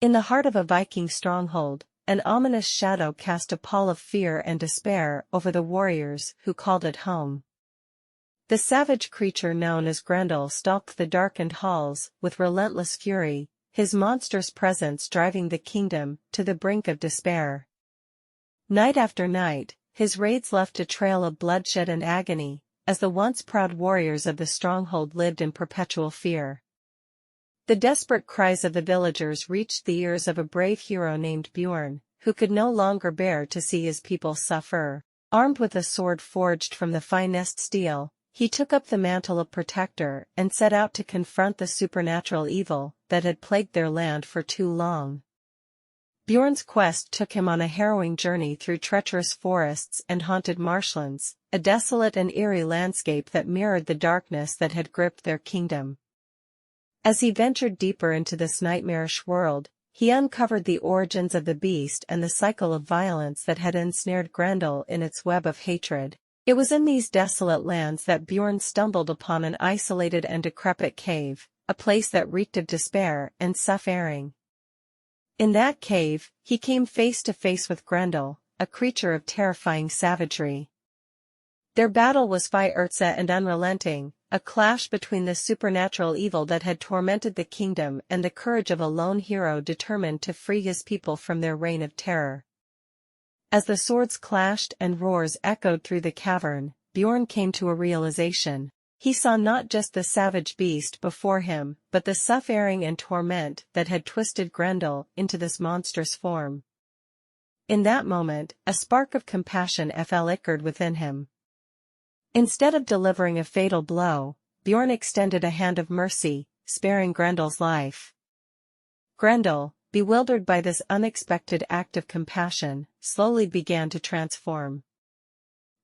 In the heart of a Viking stronghold, an ominous shadow cast a pall of fear and despair over the warriors who called it home. The savage creature known as Grendel stalked the darkened halls with relentless fury, his monstrous presence driving the kingdom to the brink of despair. Night after night, his raids left a trail of bloodshed and agony, as the once proud warriors of the stronghold lived in perpetual fear. The desperate cries of the villagers reached the ears of a brave hero named Bjorn, who could no longer bear to see his people suffer. Armed with a sword forged from the finest steel, he took up the mantle of protector and set out to confront the supernatural evil that had plagued their land for too long. Bjorn's quest took him on a harrowing journey through treacherous forests and haunted marshlands, a desolate and eerie landscape that mirrored the darkness that had gripped their kingdom. As he ventured deeper into this nightmarish world, he uncovered the origins of the beast and the cycle of violence that had ensnared Grendel in its web of hatred. It was in these desolate lands that Bjorn stumbled upon an isolated and decrepit cave, a place that reeked of despair and suffering. In that cave, he came face to face with Grendel, a creature of terrifying savagery. Their battle was fierce and unrelenting, a clash between the supernatural evil that had tormented the kingdom and the courage of a lone hero determined to free his people from their reign of terror. As the swords clashed and roars echoed through the cavern, Bjorn came to a realization. He saw not just the savage beast before him, but the suffering and torment that had twisted Grendel into this monstrous form. In that moment, a spark of compassion flickered within him. Instead of delivering a fatal blow, Bjorn extended a hand of mercy, sparing Grendel's life. Grendel, bewildered by this unexpected act of compassion, slowly began to transform.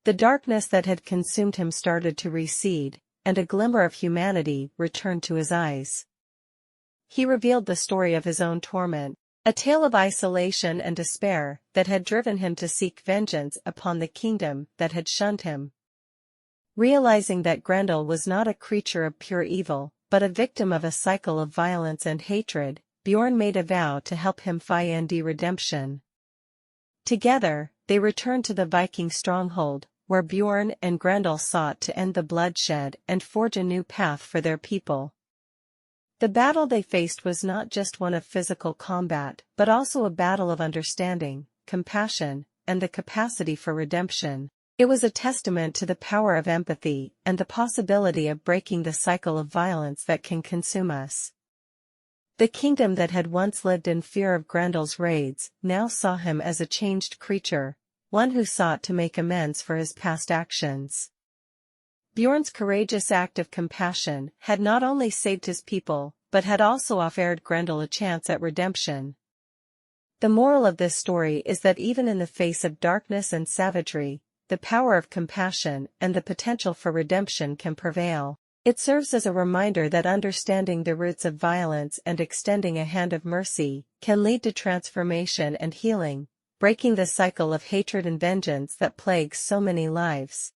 The darkness that had consumed him started to recede, and a glimmer of humanity returned to his eyes. He revealed the story of his own torment, a tale of isolation and despair that had driven him to seek vengeance upon the kingdom that had shunned him. Realizing that Grendel was not a creature of pure evil, but a victim of a cycle of violence and hatred, Bjorn made a vow to help him find redemption. Together, they returned to the Viking stronghold, where Bjorn and Grendel sought to end the bloodshed and forge a new path for their people. The battle they faced was not just one of physical combat, but also a battle of understanding, compassion, and the capacity for redemption. It was a testament to the power of empathy and the possibility of breaking the cycle of violence that can consume us. The kingdom that had once lived in fear of Grendel's raids now saw him as a changed creature, one who sought to make amends for his past actions. Bjorn's courageous act of compassion had not only saved his people, but had also offered Grendel a chance at redemption. The moral of this story is that even in the face of darkness and savagery, the power of compassion and the potential for redemption can prevail. It serves as a reminder that understanding the roots of violence and extending a hand of mercy can lead to transformation and healing, breaking the cycle of hatred and vengeance that plagues so many lives.